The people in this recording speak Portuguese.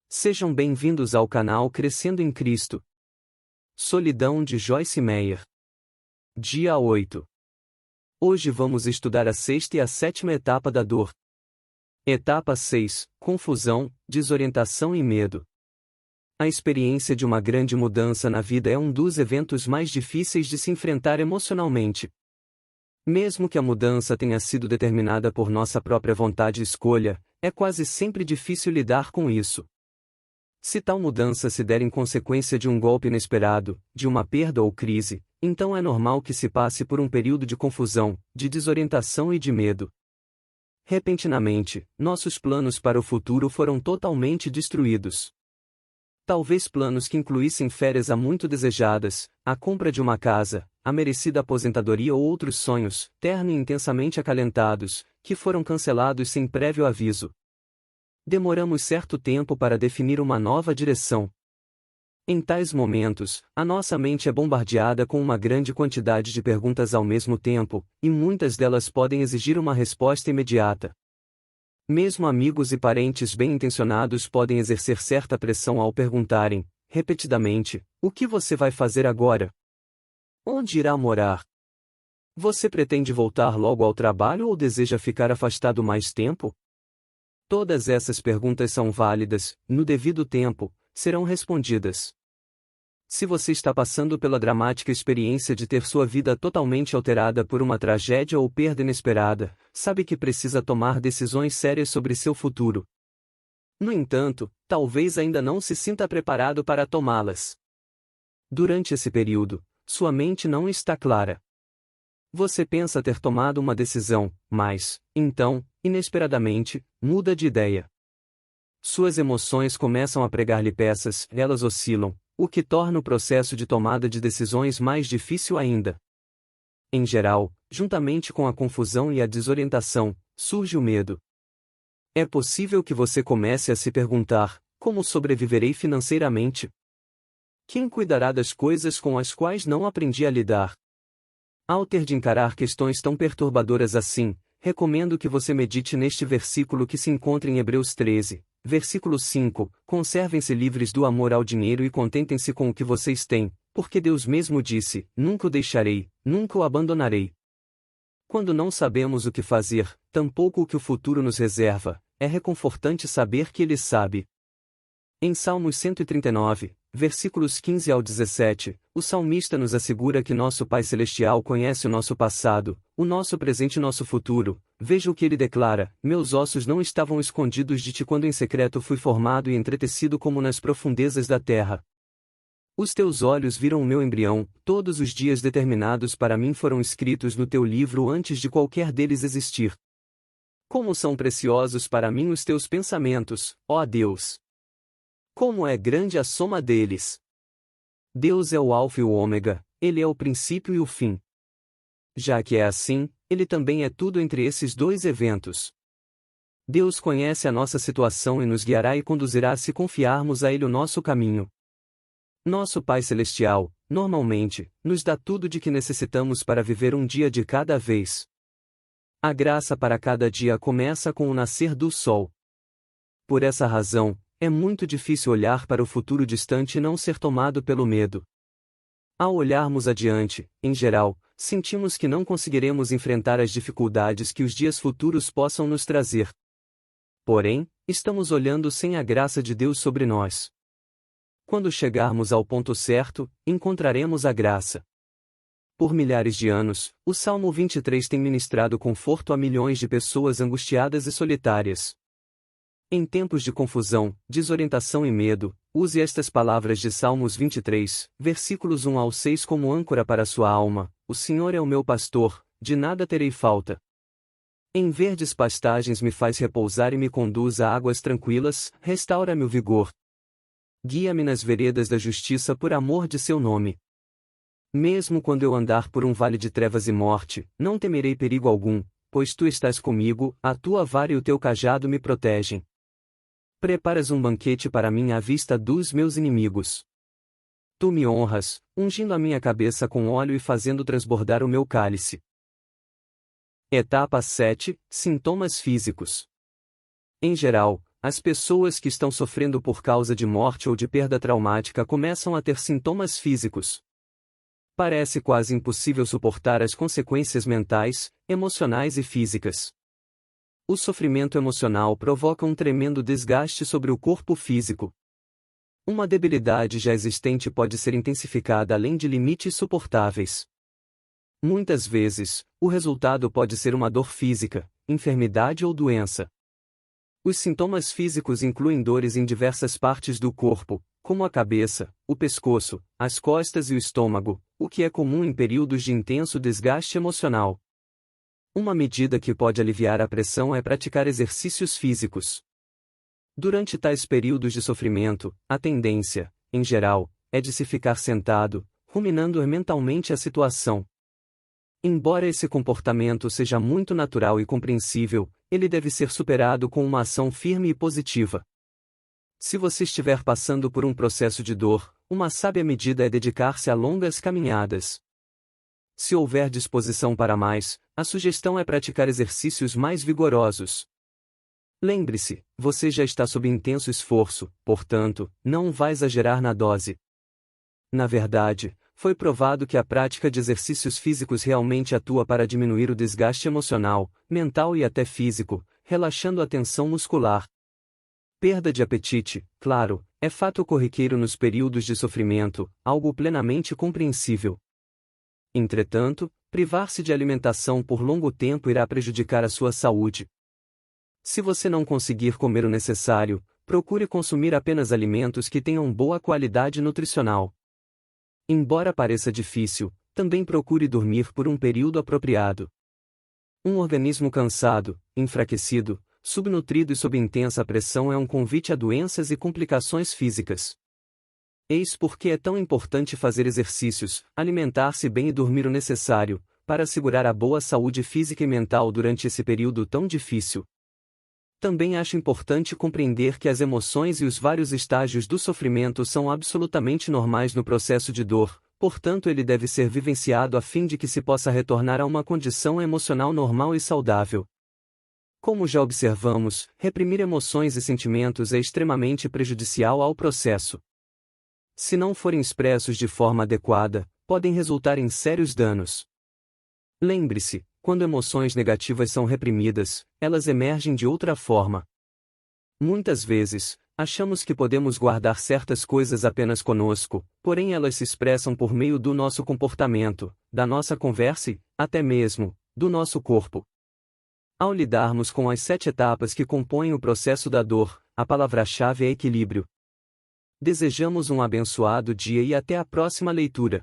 Sejam bem-vindos ao canal Crescendo em Cristo. Solidão de Joyce Meyer. Dia 8. Hoje vamos estudar a sexta e a sétima etapa da dor. Etapa 6. Confusão, desorientação e medo. A experiência de uma grande mudança na vida é um dos eventos mais difíceis de se enfrentar emocionalmente. Mesmo que a mudança tenha sido determinada por nossa própria vontade e escolha, é quase sempre difícil lidar com isso. Se tal mudança se der em consequência de um golpe inesperado, de uma perda ou crise, então é normal que se passe por um período de confusão, de desorientação e de medo. Repentinamente, nossos planos para o futuro foram totalmente destruídos. Talvez planos que incluíssem férias há muito desejadas, a compra de uma casa, a merecida aposentadoria ou outros sonhos, ternos e intensamente acalentados, que foram cancelados sem prévio aviso. Demoramos certo tempo para definir uma nova direção. Em tais momentos, a nossa mente é bombardeada com uma grande quantidade de perguntas ao mesmo tempo, e muitas delas podem exigir uma resposta imediata. Mesmo amigos e parentes bem-intencionados podem exercer certa pressão ao perguntarem, repetidamente, o que você vai fazer agora? Onde irá morar? Você pretende voltar logo ao trabalho ou deseja ficar afastado mais tempo? Todas essas perguntas são válidas, no devido tempo, serão respondidas. Se você está passando pela dramática experiência de ter sua vida totalmente alterada por uma tragédia ou perda inesperada, sabe que precisa tomar decisões sérias sobre seu futuro. No entanto, talvez ainda não se sinta preparado para tomá-las. Durante esse período, sua mente não está clara. Você pensa ter tomado uma decisão, mas, então, inesperadamente, muda de ideia. Suas emoções começam a pregar-lhe peças, elas oscilam, o que torna o processo de tomada de decisões mais difícil ainda. Em geral, juntamente com a confusão e a desorientação, surge o medo. É possível que você comece a se perguntar: como sobreviverei financeiramente? Quem cuidará das coisas com as quais não aprendi a lidar? Ao ter de encarar questões tão perturbadoras assim, recomendo que você medite neste versículo que se encontra em Hebreus 13, versículo 5, conservem-se livres do amor ao dinheiro e contentem-se com o que vocês têm, porque Deus mesmo disse, nunca o deixarei, nunca o abandonarei. Quando não sabemos o que fazer, tampouco o que o futuro nos reserva, é reconfortante saber que Ele sabe. Em Salmos 139, versículos 15 ao 17, o salmista nos assegura que nosso Pai Celestial conhece o nosso passado, o nosso presente e nosso futuro. Veja o que ele declara: meus ossos não estavam escondidos de ti quando em secreto fui formado e entretecido como nas profundezas da terra. Os teus olhos viram o meu embrião, todos os dias determinados para mim foram escritos no teu livro antes de qualquer deles existir. Como são preciosos para mim os teus pensamentos, ó Deus! Como é grande a soma deles! Deus é o Alfa e o Ômega, Ele é o princípio e o fim. Já que é assim, Ele também é tudo entre esses dois eventos. Deus conhece a nossa situação e nos guiará e conduzirá se confiarmos a Ele o nosso caminho. Nosso Pai Celestial, normalmente, nos dá tudo de que necessitamos para viver um dia de cada vez. A graça para cada dia começa com o nascer do sol. Por essa razão, é muito difícil olhar para o futuro distante e não ser tomado pelo medo. Ao olharmos adiante, em geral, sentimos que não conseguiremos enfrentar as dificuldades que os dias futuros possam nos trazer. Porém, estamos olhando sem a graça de Deus sobre nós. Quando chegarmos ao ponto certo, encontraremos a graça. Por milhares de anos, o Salmo 23 tem ministrado conforto a milhões de pessoas angustiadas e solitárias. Em tempos de confusão, desorientação e medo, use estas palavras de Salmos 23, versículos 1 ao 6 como âncora para sua alma: o Senhor é o meu pastor, de nada terei falta. Em verdes pastagens me faz repousar e me conduz a águas tranquilas, restaura-me o vigor. Guia-me nas veredas da justiça por amor de seu nome. Mesmo quando eu andar por um vale de trevas e morte, não temerei perigo algum, pois tu estás comigo, a tua vara e o teu cajado me protegem. Preparas um banquete para mim à vista dos meus inimigos. Tu me honras, ungindo a minha cabeça com óleo e fazendo transbordar o meu cálice. Etapa 7. Sintomas físicos. Em geral, As pessoas que estão sofrendo por causa de morte ou de perda traumática começam a ter sintomas físicos. Parece quase impossível suportar as consequências mentais, emocionais e físicas. O sofrimento emocional provoca um tremendo desgaste sobre o corpo físico. Uma debilidade já existente pode ser intensificada além de limites suportáveis. Muitas vezes, o resultado pode ser uma dor física, enfermidade ou doença. Os sintomas físicos incluem dores em diversas partes do corpo, como a cabeça, o pescoço, as costas e o estômago, o que é comum em períodos de intenso desgaste emocional. Uma medida que pode aliviar a pressão é praticar exercícios físicos. Durante tais períodos de sofrimento, a tendência, em geral, é de se ficar sentado, ruminando mentalmente a situação. Embora esse comportamento seja muito natural e compreensível, ele deve ser superado com uma ação firme e positiva. Se você estiver passando por um processo de dor, uma sábia medida é dedicar-se a longas caminhadas. Se houver disposição para mais, a sugestão é praticar exercícios mais vigorosos. Lembre-se, você já está sob intenso esforço, portanto, não vá exagerar na dose. Na verdade, foi provado que a prática de exercícios físicos realmente atua para diminuir o desgaste emocional, mental e até físico, relaxando a tensão muscular. Perda de apetite, claro, é fato corriqueiro nos períodos de sofrimento, algo plenamente compreensível. Entretanto, privar-se de alimentação por longo tempo irá prejudicar a sua saúde. Se você não conseguir comer o necessário, procure consumir apenas alimentos que tenham boa qualidade nutricional. Embora pareça difícil, também procure dormir por um período apropriado. Um organismo cansado, enfraquecido, subnutrido e sob intensa pressão é um convite a doenças e complicações físicas. Eis por que é tão importante fazer exercícios, alimentar-se bem e dormir o necessário, para assegurar a boa saúde física e mental durante esse período tão difícil. Também acho importante compreender que as emoções e os vários estágios do sofrimento são absolutamente normais no processo de dor, portanto ele deve ser vivenciado a fim de que se possa retornar a uma condição emocional normal e saudável. Como já observamos, reprimir emoções e sentimentos é extremamente prejudicial ao processo. Se não forem expressos de forma adequada, podem resultar em sérios danos. Lembre-se, quando emoções negativas são reprimidas, elas emergem de outra forma. Muitas vezes, achamos que podemos guardar certas coisas apenas conosco, porém elas se expressam por meio do nosso comportamento, da nossa conversa e, até mesmo, do nosso corpo. Ao lidarmos com as 7 etapas que compõem o processo da dor, a palavra-chave é equilíbrio. Desejamos um abençoado dia e até a próxima leitura.